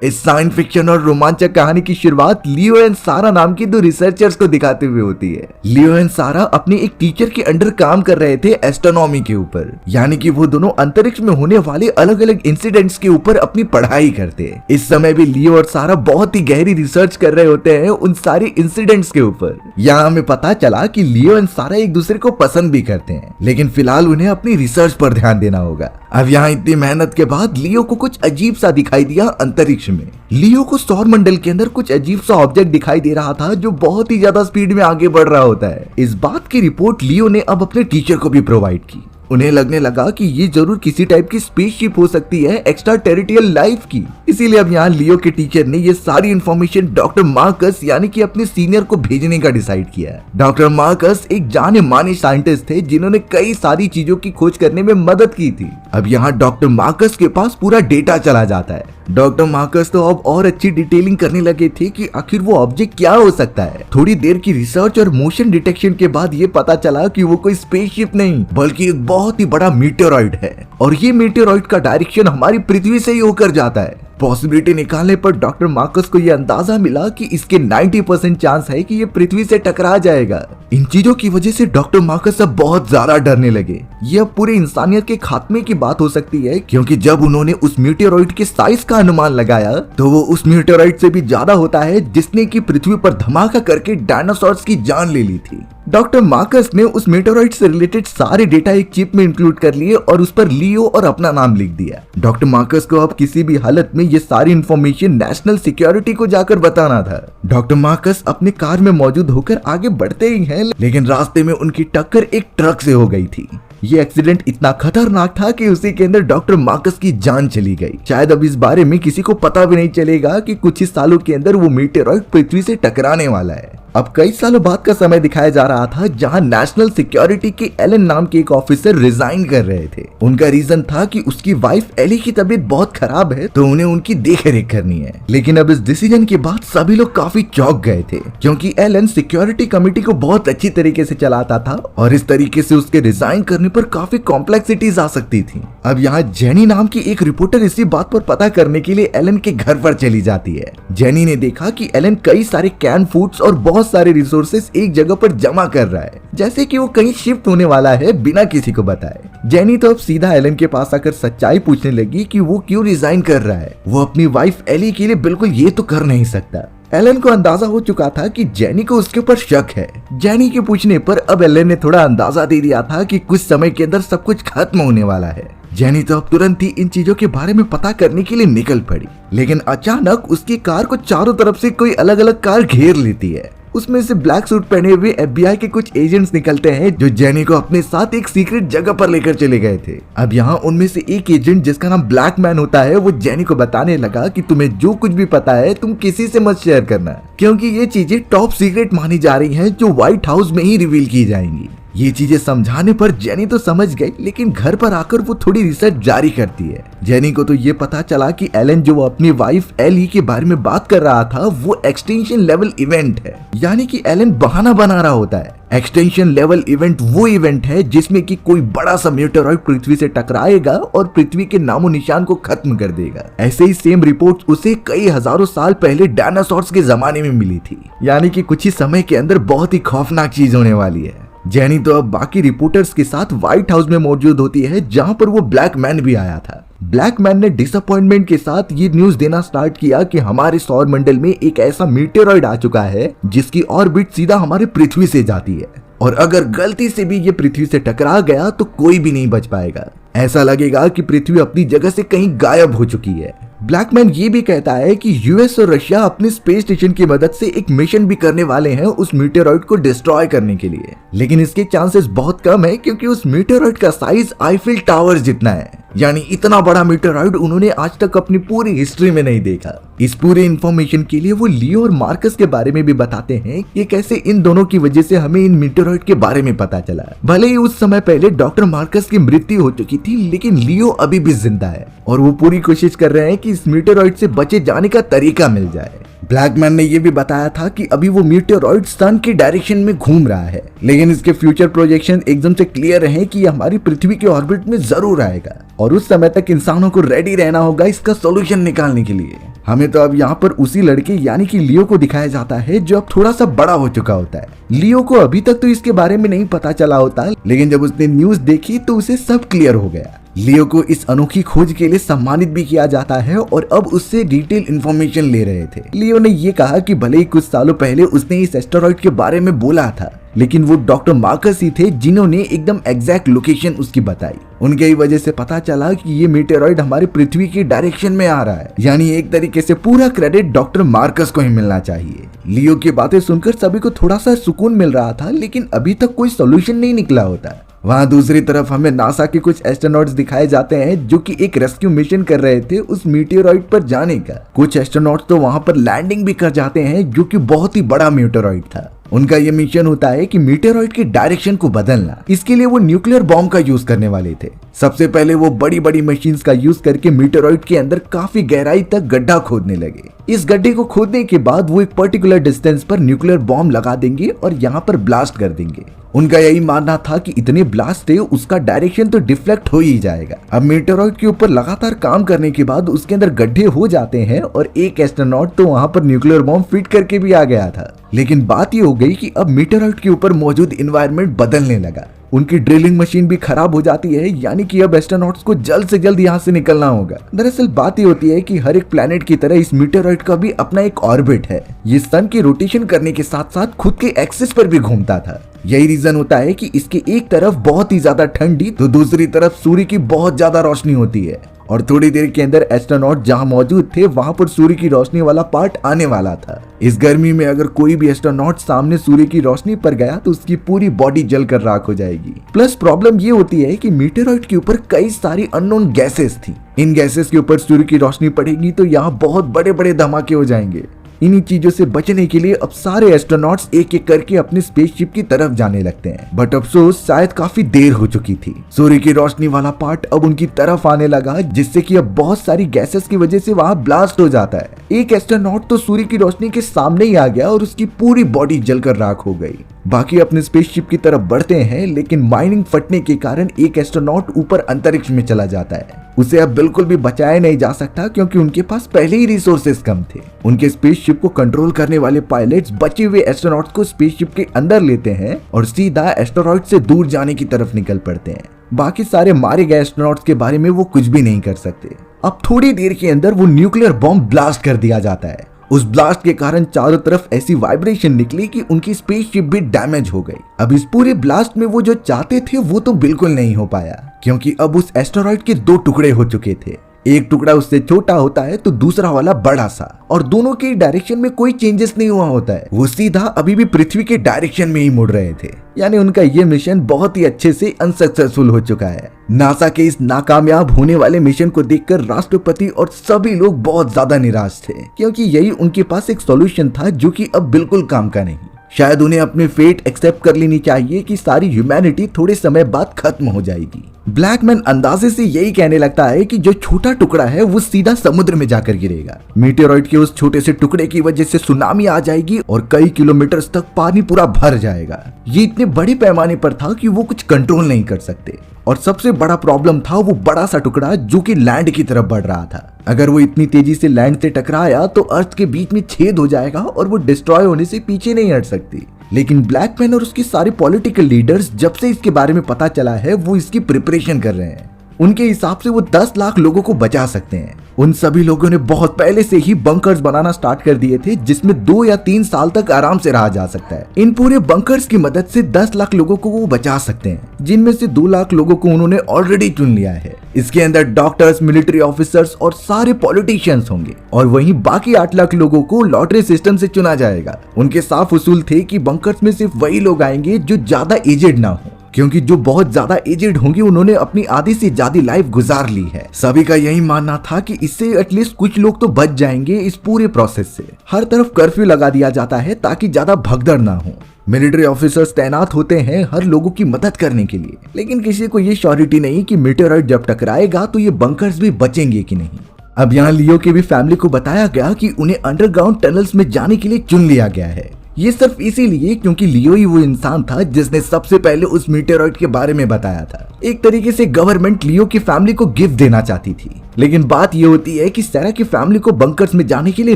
इस science fiction और रोमांचक कहानी की शुरुआत लियो एंड सारा नाम की दो रिसर्चर्स को दिखाते हुए होती है। लियो एंड सारा अपने एक टीचर के अंडर काम कर रहे थे एस्ट्रोनॉमी के ऊपर, यानी कि वो दोनों अंतरिक्ष में होने वाले अलग अलग इंसिडेंट्स के ऊपर अपनी पढ़ाई करते हैं। इस समय भी लियो और सारा बहुत ही गहरी रिसर्च कर रहे होते हैं उन सारे इंसिडेंट्स के ऊपर। यहाँ हमें पता चला कि लियो एंड सारा एक दूसरे को पसंद भी करते हैं, लेकिन फिलहाल उन्हें अपनी रिसर्च पर ध्यान देना होगा। अब यहाँ इतनी मेहनत के बाद लियो को कुछ अजीब सा दिखाई दिया अंतरिक्ष में। लियो को सौर मंडल के अंदर कुछ अजीब सा ऑब्जेक्ट दिखाई दे रहा था जो बहुत ही ज्यादा स्पीड में आगे बढ़ रहा होता है। इस बात की रिपोर्ट लियो ने अब अपने टीचर को भी प्रोवाइड की। उन्हें लगने लगा कि ये जरूर किसी टाइप की स्पेसशिप हो सकती है एक्स्ट्रा टेरिटोरियल लाइफ की। इसीलिए अब यहाँ लियो के टीचर ने ये सारी इन्फॉर्मेशन डॉक्टर मार्कस यानी कि अपने सीनियर को भेजने का डिसाइड किया। डॉक्टर मार्कस एक जाने माने साइंटिस्ट थे जिन्होंने कई सारी चीजों की खोज करने में मदद की थी। अब यहाँ डॉक्टर मार्कस के पास पूरा डेटा चला जाता है। डॉक्टर मार्कस तो अब और अच्छी डिटेलिंग करने लगे थे कि आखिर वो ऑब्जेक्ट क्या हो सकता है। थोड़ी देर की रिसर्च और मोशन डिटेक्शन के बाद ये पता चला कि वो कोई स्पेसशिप नहीं बल्कि एक बहुत ही बड़ा मीटेरॉइड है, और ये मीटेरॉइड का डायरेक्शन हमारी पृथ्वी से ही होकर जाता है। पॉसिबिलिटी निकालने पर डॉक्टर मार्कस को यह अंदाजा मिला कि इसके 90% चांस है कि ये पृथ्वी से टकरा जाएगा। इन चीजों की वजह से डॉक्टर मार्कस अब बहुत ज्यादा डरने लगे। ये अब पूरी इंसानियत के खात्मे की बात हो सकती है, क्योंकि जब उन्होंने उस मीटेरॉइड के साइज का अनुमान लगाया तो वो उस मीटेरॉइड से भी ज्यादा होता है जिसने की पृथ्वी पर धमाका करके डायनासोर्स की जान ले ली थी। डॉक्टर मार्कस ने उस मीटेरॉइड से रिलेटेड सारे डेटा एक चिप में इंक्लूड कर लिए और उस पर लियो और अपना नाम लिख दिया। डॉक्टर मार्कस को अब किसी भी हालत में ये सारी इंफॉर्मेशन नेशनल सिक्योरिटी को जाकर बताना था। डॉक्टर मार्कस अपने कार में मौजूद होकर आगे बढ़ते ही हैं, लेकिन रास्ते में उनकी टक्कर एक ट्रक से हो गई थी। ये एक्सीडेंट इतना खतरनाक था कि उसी के अंदर डॉक्टर मार्कस की जान चली गई। शायद अब इस बारे में किसी को पता भी नहीं चलेगा कि कुछ ही सालों के अंदर वो मीटेरॉइड पृथ्वी से टकराने वाला है। अब कई सालों बाद का समय दिखाया जा रहा था जहां नेशनल सिक्योरिटी के एलन नाम के एक ऑफिसर रिजाइन कर रहे थे। उनका रीजन था कि उसकी वाइफ एली की तबीयत बहुत खराब है तो उन्हें उनकी देखरेख करनी है। लेकिन अब इस डिसीजन के बाद सभी लोग काफी चौंक गए थे, क्योंकि एलन सिक्योरिटी कमेटी को बहुत अच्छी तरीके से चलाता था और इस तरीके से उसके रिजाइन करने पर काफी कॉम्प्लेक्सिटीज आ सकती थी। अब यहाँ जेनी नाम की एक रिपोर्टर इसी बात पर पता करने के लिए एलन के घर पर चली जाती है। जेनी ने देखा कि एलन कई सारे कैन फूड्स और बहुत सारे रिसोर्सेस एक जगह पर जमा कर रहा है, जैसे कि वो कहीं शिफ्ट होने वाला है बिना किसी को बताए। जेनी तो अब सीधा एलन के पास आकर सच्चाई पूछने लगी कि वो क्यों रिजाइन कर रहा है। वो अपनी वाइफ एली के लिए बिल्कुल ये तो कर नहीं सकता। एलन को अंदाजा हो चुका था कि जेनी को उसके ऊपर शक है। जेनी के पूछने पर अब एलन ने थोड़ा अंदाजा दे दिया था कि कुछ समय के अंदर सब कुछ खत्म होने वाला है। जेनी तो अब तुरंत ही इन चीजों के बारे में पता करने के लिए निकल पड़ी, लेकिन अचानक उसकी कार को चारों तरफ से कोई अलग अलग कार घेर लेती है। उसमें से ब्लैक सूट पहने हुए FBI के कुछ एजेंट्स निकलते हैं जो जेनी को अपने साथ एक सीक्रेट जगह पर लेकर चले गए थे। अब यहाँ उनमें से एक एजेंट जिसका नाम ब्लैक मैन होता है वो जेनी को बताने लगा कि तुम्हें जो कुछ भी पता है तुम किसी से मत शेयर करना, क्योंकि ये चीजें टॉप सीक्रेट मानी जा रही हैं जो व्हाइट हाउस में ही रिवील की जाएंगी। ये चीजें समझाने पर जेनी तो समझ गई, लेकिन घर पर आकर वो थोड़ी रिसर्च जारी करती है। जेनी को तो ये पता चला कि एलन जो अपनी वाइफ एली के बारे में बात कर रहा था वो एक्सटेंशन लेवल इवेंट है, यानी कि एलन बहाना बना रहा होता है। एक्सटेंशन लेवल इवेंट वो इवेंट है जिसमें कि कोई बड़ा सा मीटेरॉइड पृथ्वी से टकराएगा और पृथ्वी के नामो निशान को खत्म कर देगा। ऐसे ही सेम रिपोर्ट उसे कई हजारों साल पहले डायनासोर्स के जमाने में मिली थी, यानी कि कुछ ही समय के अंदर बहुत ही खौफनाक चीज होने वाली है। जेनी तो अब बाकी रिपोर्टर्स के साथ व्हाइट हाउस में मौजूद होती है जहां पर वो ब्लैक मैन भी आया था। ब्लैक मैन ने डिसअपॉइंटमेंट के साथ ये न्यूज देना स्टार्ट किया कि हमारे सौर मंडल में एक ऐसा मीटेरॉइड आ चुका है जिसकी ऑर्बिट सीधा हमारे पृथ्वी से जाती है, और अगर गलती से भी ये पृथ्वी से टकरा गया तो कोई भी नहीं बच पाएगा। ऐसा लगेगा कि पृथ्वी अपनी जगह से कहीं गायब हो चुकी है। ब्लैक मैन ये भी कहता है कि यूएस और रशिया अपने स्पेस स्टेशन की मदद से एक मिशन भी करने वाले हैं उस मीटेरॉइड को डिस्ट्रॉय करने के लिए, लेकिन इसके चांसेस बहुत कम है क्योंकि उस मीटेरॉइड का साइज आईफिल टावर जितना है, यानी इतना बड़ा मीटेरॉइड उन्होंने आज तक अपनी पूरी हिस्ट्री में नहीं देखा। इस पूरे इंफॉर्मेशन के लिए वो लियो और मार्कस के बारे में भी बताते हैं कि कैसे इन दोनों की वजह से हमें इन मीटेरॉइड के बारे में पता चला। भले ही उस समय पहले डॉक्टर मार्कस की मृत्यु हो चुकी थी, लेकिन लियो अभी भी जिंदा है और वो पूरी कोशिश कर रहे हैं कि इस मीटेरॉइड से बचे जाने का तरीका मिल जाए। ब्लैक मैन ने यह भी बताया था कि अभी वो मीटेरॉइड सन की डायरेक्शन में घूम रहा है, लेकिन इसके फ्यूचर प्रोजेक्शन एकदम से क्लियर है कि ये हमारी पृथ्वी के ऑर्बिट में जरूर आएगा और उस समय तक इंसानों को रेडी रहना होगा इसका सॉल्यूशन निकालने के लिए। हमें तो अब यहाँ पर उसी लड़के यानी कि लियो को दिखाया जाता है जो अब थोड़ा सा बड़ा हो चुका होता है। लियो को अभी तक तो इसके बारे में नहीं पता चला होता, लेकिन जब उसने न्यूज देखी तो उसे सब क्लियर हो गया। लियो को इस अनोखी खोज के लिए सम्मानित भी किया जाता है और अब उससे डिटेल इंफॉर्मेशन ले रहे थे। लियो ने ये कहा कि भले ही कुछ सालों पहले उसने इस एस्टेरॉइड के बारे में बोला था, लेकिन वो डॉक्टर मार्कस ही थे जिन्होंने एकदम एग्जैक्ट लोकेशन उसकी बताई। उनके ही वजह से पता चला कि ये मीटेरॉइड हमारी पृथ्वी की डायरेक्शन में आ रहा है, यानी एक तरीके से पूरा क्रेडिट डॉक्टर मार्कस को ही मिलना चाहिए। लियो की बातें सुनकर सभी को थोड़ा सा सुकून मिल रहा था, लेकिन अभी तक कोई सोल्यूशन नहीं निकला होता। वहाँ दूसरी तरफ हमें नासा के कुछ एस्ट्रोनॉट्स दिखाए जाते हैं जो कि एक रेस्क्यू मिशन कर रहे थे उस मीटेरॉइड पर जाने का। कुछ एस्ट्रोनॉट्स तो वहाँ पर लैंडिंग भी कर जाते हैं, जो कि बहुत ही बड़ा मीटेरॉइड था। उनका ये मिशन होता है कि मीटेरॉइड की डायरेक्शन को बदलना। इसके लिए वो न्यूक्लियर बॉम्ब का यूज करने वाले थे। सबसे पहले वो बड़ी बड़ी मशीन्स का यूज करके मीटेरॉइड के अंदर काफी गहराई तक गड्ढा खोदने लगे। इस गड्ढे को खोदने के बाद वो एक पर्टिकुलर डिस्टेंस पर न्यूक्लियर बॉम्ब लगा देंगे और यहाँ पर ब्लास्ट कर देंगे। उनका यही मानना था कि इतने ब्लास्ट है उसका डायरेक्शन तो डिफ्लेक्ट हो ही जाएगा। अब मीटेरॉइड के ऊपर लगातार काम करने के बाद उसके अंदर गड्ढे हो जाते हैं और एक एस्ट्रोनॉट तो वहाँ पर न्यूक्लियर बॉम्ब फिट करके भी आ गया था। लेकिन बात ये हो गई कि अब मीटेरॉइड के ऊपर मौजूद एनवायरनमेंट बदलने लगा। उनकी ड्रिलिंग मशीन भी खराब हो जाती है, यानी कि अब एस्ट्रोनॉट्स को जल्द से जल्द यहाँ से निकलना होगा। दरअसल बात ये होती है कि हर एक प्लेनेट की तरह इस मीटेरॉइड का भी अपना एक ऑर्बिट है। ये सन की रोटेशन करने के साथ साथ खुद के एक्सिस पर भी घूमता था। यही रीजन होता है कि इसके एक तरफ बहुत ही ज्यादा ठंडी तो दूसरी तरफ सूर्य की बहुत ज्यादा रोशनी होती है, और थोड़ी देर के अंदर एस्ट्रोनॉट जहां मौजूद थे वहां पर सूर्य की रोशनी वाला पार्ट आने वाला था। इस गर्मी में अगर कोई भी एस्ट्रोनॉट सामने सूर्य की रोशनी पर गया तो उसकी पूरी बॉडी जलकर राख हो जाएगी। प्लस प्रॉब्लम ये होती है कि मीटेरॉइड के ऊपर कई सारी अननोन गैसेस थी। इन गैसेस के ऊपर सूर्य की रोशनी पड़ेगी तो यहाँ बहुत बड़े बड़े धमाके हो जाएंगे। इन्हीं चीजों से बचने के लिए अब सारे एस्ट्रोनॉट्स एक एक करके अपनी स्पेसशिप की तरफ जाने लगते हैं। बट अफसोस शायद काफी देर हो चुकी थी। सूर्य की रोशनी वाला पार्ट अब उनकी तरफ आने लगा, जिससे कि अब बहुत सारी गैसेस की वजह से वहां ब्लास्ट हो जाता है। एक एस्ट्रोनॉट तो सूर्य की रोशनी के सामने ही आ गया और उसकी पूरी बॉडी जलकर राख हो गई। बाकी अपने स्पेसशिप की तरफ बढ़ते हैं, लेकिन माइनिंग फटने के कारण एक एस्ट्रोनॉट ऊपर अंतरिक्ष में चला जाता है। उसे अब बिल्कुल भी बचाया नहीं जा सकता क्योंकि उनके पास पहले ही रिसोर्सेज कम थे। उनके स्पेसशिप को कंट्रोल करने वाले पायलट्स बचे हुए एस्ट्रोनॉट्स को स्पेसशिप के अंदर लेते हैं और सीधा एस्टेरॉइड से दूर जाने की तरफ निकल पड़ते हैं। बाकी सारे मारे गए एस्ट्रोनॉट्स के बारे में वो कुछ भी नहीं कर सकते। अब थोड़ी देर के अंदर वो न्यूक्लियर बॉम्ब ब्लास्ट कर दिया जाता है। उस ब्लास्ट के कारण चारों तरफ ऐसी वाइब्रेशन निकली कि उनकी स्पेसशिप भी डैमेज हो गई। अब इस पूरे ब्लास्ट में वो जो चाहते थे वो तो बिल्कुल नहीं हो पाया, क्योंकि अब उस एस्टेरॉइड के दो टुकड़े हो चुके थे। एक टुकड़ा उससे छोटा होता है तो दूसरा वाला बड़ा सा, और दोनों के डायरेक्शन में कोई चेंजेस नहीं हुआ होता है। वो सीधा अभी भी पृथ्वी के डायरेक्शन में ही मुड़ रहे थे। यानी उनका ये मिशन बहुत ही अच्छे से अनसक्सेसफुल हो चुका है। नासा के इस नाकामयाब होने वाले मिशन को देखकर राष्ट्रपति और सभी लोग बहुत ज्यादा निराश थे, क्योंकि यही उनके पास एक सॉल्यूशन था जो कि अब बिल्कुल काम का नहीं। शायद उन्हें अपने फेट एक्सेप्ट कर लेनी चाहिए कि सारी ह्यूमैनिटी थोड़े समय बाद खत्म हो जाएगी। ब्लैकमैन अंदाजे से यही कहने लगता है कि जो छोटा टुकड़ा है वो सीधा समुद्र में जाकर गिरेगा। मीटेरॉइड के उस छोटे से टुकड़े की वजह से सुनामी आ जाएगी और कई किलोमीटर तक पानी पूरा भर जाएगा। ये इतने बड़े पैमाने पर था कि वो कुछ कंट्रोल नहीं कर सकते। और सबसे बड़ा प्रॉब्लम था वो बड़ा सा टुकड़ा जो कि लैंड की तरफ बढ़ रहा था। अगर वो इतनी तेजी से लैंड से टकराया तो अर्थ के बीच में छेद हो जाएगा और वो डिस्ट्रॉय होने से पीछे नहीं हट सकती। लेकिन ब्लैकमैन और उसके सारे पॉलिटिकल लीडर्स जब से इसके बारे में पता चला है वो इसकी प्रिपरेशन कर रहे हैं। उनके हिसाब से वो 10 लाख लोगों को बचा सकते हैं। उन सभी लोगों ने बहुत पहले से ही बंकर्स बनाना स्टार्ट कर दिए थे, जिसमें 2 या 3 साल तक आराम से रहा जा सकता है। इन पूरे बंकर्स की मदद से 10 लाख लोगों को वो बचा सकते हैं, जिनमें से 2 लाख लोगों को उन्होंने ऑलरेडी चुन लिया है। इसके अंदर डॉक्टर्स, मिलिट्री ऑफिसर्स और सारे पॉलिटिशियंस होंगे, और वहीं बाकी 8 लाख लोगों को लॉटरी सिस्टम से चुना जाएगा। उनके साफ उसूल थे कि बंकर्स में सिर्फ वही लोग आएंगे जो ज्यादा एजेड ना हो, क्योंकि जो बहुत ज्यादा एजेड होंगे उन्होंने अपनी आधी से ज्यादा लाइफ गुजार ली है। सभी का यही मानना था कि इससे एटलीस्ट कुछ लोग तो बच जाएंगे इस पूरे प्रोसेस से। हर तरफ कर्फ्यू लगा दिया जाता है ताकि ज्यादा भगदड़ ना हो। मिलिट्री ऑफिसर्स तैनात होते हैं हर लोगों की मदद करने के लिए, लेकिन किसी को ये श्योरिटी नहीं कि मीटेरॉइड जब टकराएगा तो ये बंकर्स भी बचेंगे कि नहीं। अब यहाँ लियो की भी फैमिली को बताया गया कि उन्हें अंडरग्राउंड टनल्स में जाने के लिए चुन लिया गया है। ये सिर्फ इसीलिए क्योंकि लियो ही वो इंसान था जिसने सबसे पहले उस मीटेरॉइड के बारे में बताया था। एक तरीके से गवर्नमेंट लियो की फैमिली को गिफ्ट देना चाहती थी, लेकिन बात ये होती है कि सैरा की फैमिली को बंकर्स में जाने के लिए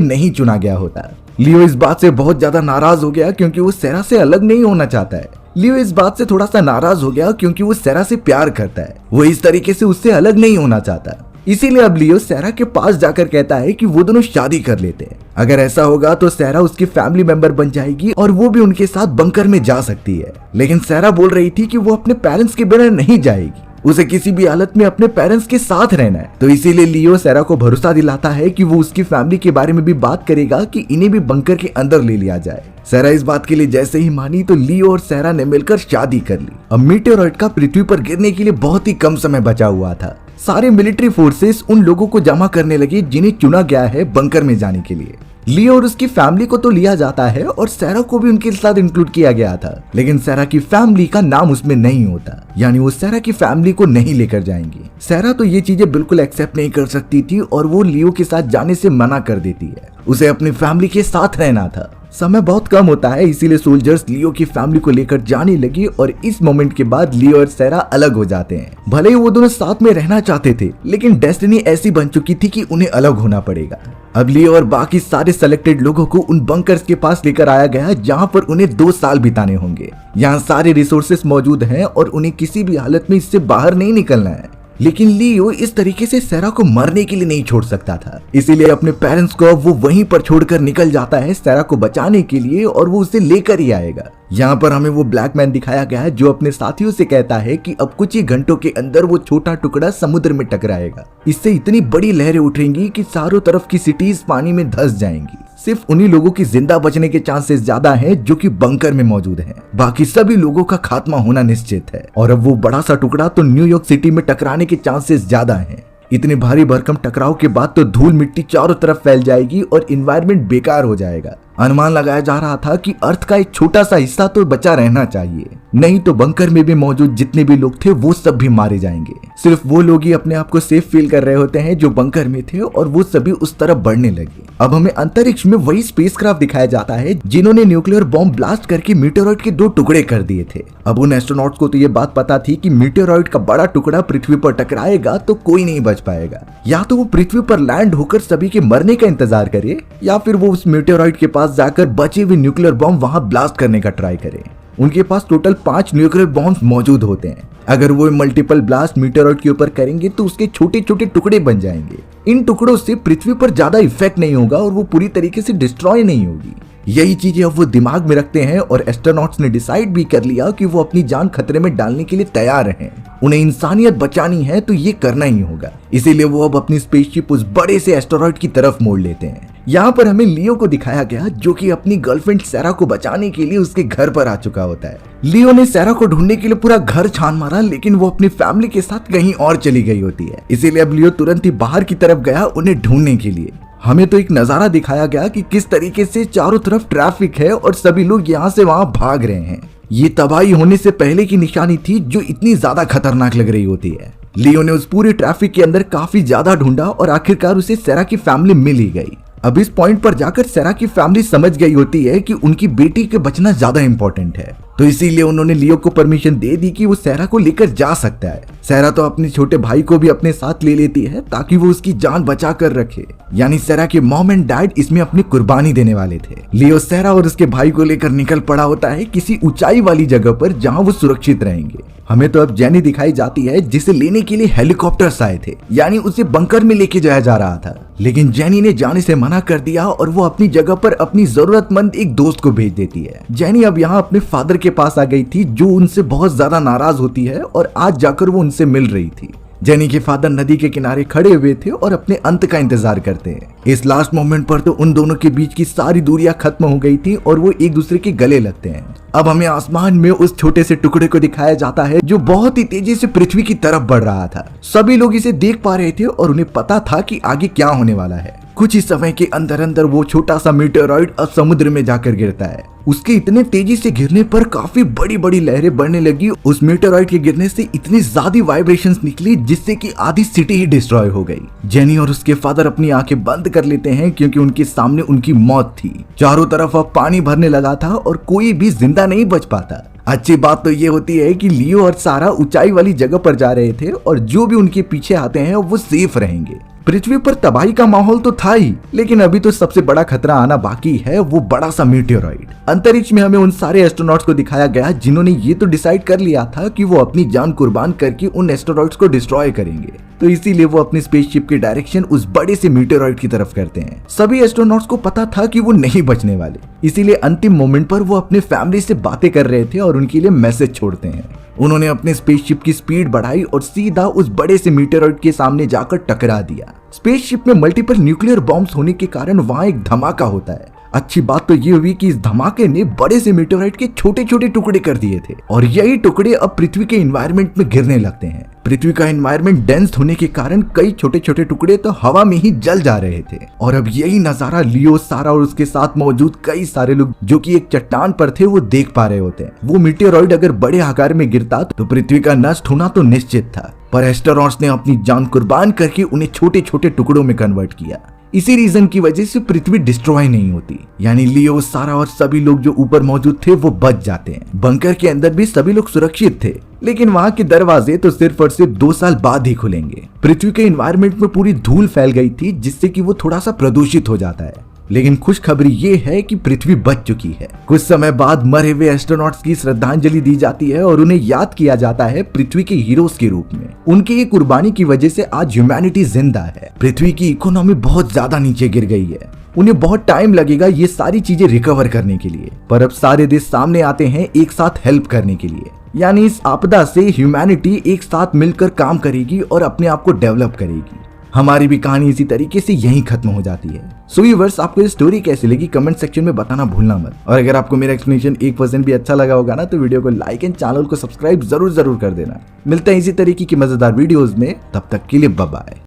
नहीं चुना गया होता। लियो इस बात से बहुत ज्यादा नाराज हो गया क्योंकि वो सैरा से अलग नहीं होना चाहता है। लियो इस बात से थोड़ा सा नाराज हो गया क्योंकि वो सैरा से प्यार करता है, वो इस तरीके से उससे अलग नहीं होना चाहता। इसीलिए अब लियो सैरा के पास जाकर कहता है कि वो दोनों शादी कर लेते हैं। अगर ऐसा होगा तो सैरा उसकी फैमिली मेंबर बन जाएगी और वो भी उनके साथ बंकर में जा सकती है। लेकिन सैरा बोल रही थी कि वो अपने पेरेंट्स के बिना नहीं जाएगी, उसे किसी भी हालत में अपने पेरेंट्स के साथ रहना है। तो इसीलिए लियो सैरा को भरोसा दिलाता है कि वो उसकी फैमिली के बारे में भी बात करेगा कि इन्हें भी बंकर के अंदर ले लिया जाए। सैरा इस बात के लिए जैसे ही मानी तो लियो और सैरा ने मिलकर शादी कर ली। अब मीटेरॉइड का पृथ्वी पर गिरने के लिए बहुत ही कम समय बचा हुआ था। सारे मिलिट्री फोर्सेस उन लोगों को जमा करने लगे जिन्हें चुना गया है बंकर में जाने के लिए। लियो और उसकी फैमिली को तो लिया जाता है और सैरा को भी उनके साथ इंक्लूड किया गया था, लेकिन सैरा की फैमिली का नाम उसमें नहीं होता, यानी वो सैरा की फैमिली को नहीं लेकर जाएंगी। सैरा तो ये चीजें बिल्कुल एक्सेप्ट नहीं कर सकती थी और वो लियो के साथ जाने से मना कर देती है। उसे अपनी फैमिली के साथ रहना था। समय बहुत कम होता है, इसीलिए सोल्जर्स लियो की फैमिली को लेकर जाने लगी और इस मोमेंट के बाद लियो और सैरा अलग हो जाते हैं। भले ही वो दोनों साथ में रहना चाहते थे, लेकिन डेस्टिनी ऐसी बन चुकी थी कि उन्हें अलग होना पड़ेगा। अब लियो और बाकी सारे सेलेक्टेड लोगों को उन बंकर्स के पास लेकर आया गया जहां पर उन्हें 2 साल बिताने होंगे। यहाँ सारे रिसोर्सेस मौजूद हैं और उन्हें किसी भी हालत में इससे बाहर नहीं निकलना है। लेकिन लियो इस तरीके से सैरा को मरने के लिए नहीं छोड़ सकता था, इसीलिए अपने पेरेंट्स को वो वहीं पर छोड़कर निकल जाता है सैरा को बचाने के लिए और वो उसे लेकर ही आएगा। यहाँ पर हमें वो ब्लैक मैन दिखाया गया है जो अपने साथियों से कहता है कि अब कुछ ही घंटों के अंदर वो छोटा टुकड़ा समुद्र में टकराएगा। इससे इतनी बड़ी लहरें उठेंगी कि चारों तरफ की सिटीज पानी में धंस जाएंगी। सिर्फ उन्हीं लोगों की जिंदा बचने के चांसेस ज्यादा हैं जो कि बंकर में मौजूद हैं। बाकी सभी लोगों का खात्मा होना निश्चित है और अब वो बड़ा सा टुकड़ा तो न्यूयॉर्क सिटी में टकराने के चांसेस ज्यादा हैं। इतने भारी भरकम टकराव के बाद तो धूल मिट्टी चारों तरफ फैल जाएगी और इन्वायरमेंट बेकार हो जाएगा। अनुमान लगाया जा रहा था कि अर्थ का एक छोटा सा हिस्सा तो बचा रहना चाहिए, नहीं तो बंकर में भी मौजूद जितने भी लोग थे वो सब भी मारे जाएंगे। सिर्फ वो लोग ही अपने आप को सेफ फील कर रहे होते हैं जो बंकर में थे और वो सभी उस तरफ बढ़ने लगे। अब हमें अंतरिक्ष में वही स्पेसक्राफ्ट दिखाया जाता है जिन्होंने न्यूक्लियर बॉम्ब ब्लास्ट करके मीटेरॉइड के 2 टुकड़े कर दिए थे। अब उन एस्ट्रोनॉट्स को तो ये बात पता थी कि मीटेरॉइड का बड़ा टुकड़ा पृथ्वी पर टकराएगा तो कोई नहीं बच पाएगा। या तो वो पृथ्वी पर लैंड होकर सभी के मरने का इंतजार करे या फिर वो उस मीटेरॉइड के पास जाकर बचे हुए न्यूक्लियर बॉम्ब वहां ब्लास्ट करने का ट्राई करे। उनके पास टोटल 5 न्यूक्लियर बॉम्ब्स मौजूद होते हैं। अगर वो मल्टीपल ब्लास्ट मीटेरॉइड के ऊपर करेंगे तो उसके छोटे छोटे टुकड़े बन जाएंगे। इन टुकड़ों से पृथ्वी पर ज्यादा इफेक्ट नहीं होगा और वो पूरी तरीके से डिस्ट्रॉय नहीं होगी। यही चीजें अब वो दिमाग में रखते हैं और एस्ट्रोनॉट्स ने डिसाइड भी कर लिया कि वो अपनी जान खतरे में डालने के लिए तैयार हैं। उन्हें इंसानियत बचानी है तो ये करना ही होगा। इसीलिए वो अब अपनी स्पेसशिप उस बड़े से एस्टेरॉयड की तरफ मोड़ लेते हैं। यहाँ पर हमें लियो को दिखाया गया जो कि अपनी गर्लफ्रेंड सैरा को बचाने के लिए उसके घर पर आ चुका होता है। लियो ने सैरा को ढूंढने के लिए पूरा घर छान मारा, लेकिन वो अपनी फैमिली के साथ कहीं और चली गई होती है। इसीलिए अब लियो तुरंत ही बाहर की तरफ गया उन्हें ढूंढने के लिए। हमें तो एक नजारा दिखाया गया कि किस तरीके से चारों तरफ ट्रैफिक है और सभी लोग यहाँ से वहां भाग रहे हैं। ये तबाही होने से पहले की निशानी थी जो इतनी ज्यादा खतरनाक लग रही होती है। लियो ने उस पूरे ट्रैफिक के अंदर काफी ज्यादा ढूंढा और आखिरकार उसे सैरा की फैमिली मिल ही गई। अब इस पॉइंट पर जाकर सैरा की फैमिली समझ गई होती है कि उनकी बेटी के बचना ज्यादा इंपॉर्टेंट है, तो इसीलिए उन्होंने लियो को परमिशन दे दी कि वो सैरा को लेकर जा सकता है। सैरा तो अपने छोटे भाई को भी अपने साथ ले लेती है ताकि वो उसकी जान बचा कर रखे। यानी सैरा के मॉम एंड डैड इसमें अपनी कुर्बानी देने वाले थे। लियो सैरा और उसके भाई को लेकर निकल पड़ा होता है किसी ऊंचाई वाली जगह पर जहाँ वो सुरक्षित रहेंगे। हमें तो अब जेनी दिखाई जाती है जिसे लेने के लिए हेलीकॉप्टर्स आए थे, यानी उसे बंकर में लेके जाया जा रहा था, लेकिन जेनी ने जाने से मना कर दिया और वो अपनी जगह पर अपनी जरूरतमंद एक दोस्त को भेज देती है। जेनी अब यहाँ अपने फादर के पास आ गई थी जो उनसे बहुत ज्यादा नाराज होती है और आज जाकर वो उनसे मिल रही थी। जेनी के फादर नदी के किनारे खड़े हुए थे और अपने अंत का इंतजार करते हैं। इस लास्ट मोमेंट पर तो उन दोनों के बीच की सारी दूरियां खत्म हो गई थी और वो एक दूसरे के गले लगते हैं। अब हमें आसमान में उस छोटे से टुकड़े को दिखाया जाता है जो बहुत ही तेजी से पृथ्वी की तरफ बढ़ रहा था। सभी लोग इसे देख पा रहे थे और उन्हें पता था कि आगे क्या होने वाला है। कुछ ही समय के अंदर अंदर वो छोटा सा मीटेरॉइड अब समुद्र में जाकर गिरता है। उसके इतने तेजी से गिरने पर काफी बड़ी बड़ी लहरें बढ़ने लगी। उस मीटेरॉइड के गिरने से इतनी ज्यादा वाइब्रेशंस निकली जिससे कि आधी सिटी ही डिस्ट्रॉय हो गई। जेनी और उसके फादर अपनी आंखें बंद कर लेते हैं क्योंकि उनके सामने उनकी मौत थी। चारों तरफ अब पानी भरने लगा था और कोई भी जिंदा नहीं बच पाता। अच्छी बात तो ये होती है कि लियो और सारा ऊंचाई वाली जगह पर जा रहे थे और जो भी उनके पीछे आते हैं वो सेफ रहेंगे। पृथ्वी पर तबाही का माहौल तो था ही, लेकिन अभी तो सबसे बड़ा खतरा आना बाकी है, वो बड़ा सा मीटेरॉइड। अंतरिक्ष में हमें उन सारे एस्ट्रोनॉट्स को दिखाया गया जिन्होंने ये तो डिसाइड कर लिया था कि वो अपनी जान कुर्बान करके उन एस्ट्रोनॉट्स को डिस्ट्रॉय करेंगे। तो इसीलिए वो अपनी स्पेसशिप की डायरेक्शन उस बड़े से मीटेरॉइड की तरफ करते हैं। सभी एस्ट्रोनॉट्स को पता था कि वो नहीं बचने वाले, इसीलिए अंतिम मोमेंट पर वो अपने फैमिली से बातें कर रहे थे और उनके लिए मैसेज छोड़ते हैं। उन्होंने अपने स्पेसशिप की स्पीड बढ़ाई और सीधा उस बड़े से मीटेरॉइड के सामने जाकर टकरा दिया। स्पेसशिप में मल्टीपल न्यूक्लियर बॉम्ब्स होने के कारण वहां एक धमाका होता है। अच्छी बात तो ये हुई कि इस धमाके ने बड़े से मीटेरॉइड के छोटे छोटे टुकड़े कर दिए थे और यही टुकड़े अब पृथ्वी के एनवायरनमेंट में गिरने लगते हैं। पृथ्वी का एनवायरनमेंट डेंस होने के कारण कई छोटे छोटे टुकड़े तो हवा में ही जल जा रहे थे और अब यही नजारा लियो, सारा और उसके साथ मौजूद कई सारे लोग जो कि एक चट्टान पर थे वो देख पा रहे होते हैं। वो मीटेरॉइड अगर बड़े आकार में गिरता तो पृथ्वी का नष्ट होना तो निश्चित था, पर एस्ट्रोनॉट्स ने अपनी जान कुर्बान करके उन्हें छोटे छोटे टुकड़ों में कन्वर्ट किया। इसी रीजन की वजह से पृथ्वी डिस्ट्रॉय नहीं होती, यानी लियो, सारा और सभी लोग जो ऊपर मौजूद थे वो बच जाते हैं। बंकर के अंदर भी सभी लोग सुरक्षित थे, लेकिन वहां के दरवाजे तो सिर्फ और सिर्फ 2 साल बाद ही खुलेंगे। पृथ्वी के एनवायरनमेंट में पूरी धूल फैल गई थी जिससे कि वो थोड़ा सा प्रदूषित हो जाता है, लेकिन खुशखबरी ये है कि पृथ्वी बच चुकी है। कुछ समय बाद मरे हुए एस्ट्रोनॉट्स की श्रद्धांजलि दी जाती है और उन्हें याद किया जाता है पृथ्वी के हीरोज के रूप में। उनकी ये कुर्बानी की वजह से आज ह्यूमैनिटी जिंदा है। पृथ्वी की इकोनॉमी बहुत ज्यादा नीचे गिर गई है, उन्हें बहुत टाइम लगेगा ये सारी चीजें रिकवर करने के लिए, पर अब सारे देश सामने आते हैं एक साथ हेल्प करने के लिए। यानी इस आपदा से ह्यूमैनिटी एक साथ मिलकर काम करेगी और अपने आप को डेवलप करेगी। हमारी भी कहानी इसी तरीके से यहीं खत्म हो जाती है। सो व्यूअर्स, आपको ये स्टोरी कैसी लगी कमेंट सेक्शन में बताना भूलना मत। और अगर आपको मेरा एक्सप्लेनेशन 1% भी अच्छा लगा होगा ना तो वीडियो को लाइक एंड चैनल को सब्सक्राइब जरूर कर देना। मिलते हैं इसी तरीके की मजेदार वीडियोस में, तब तक के लिए बाय बाय।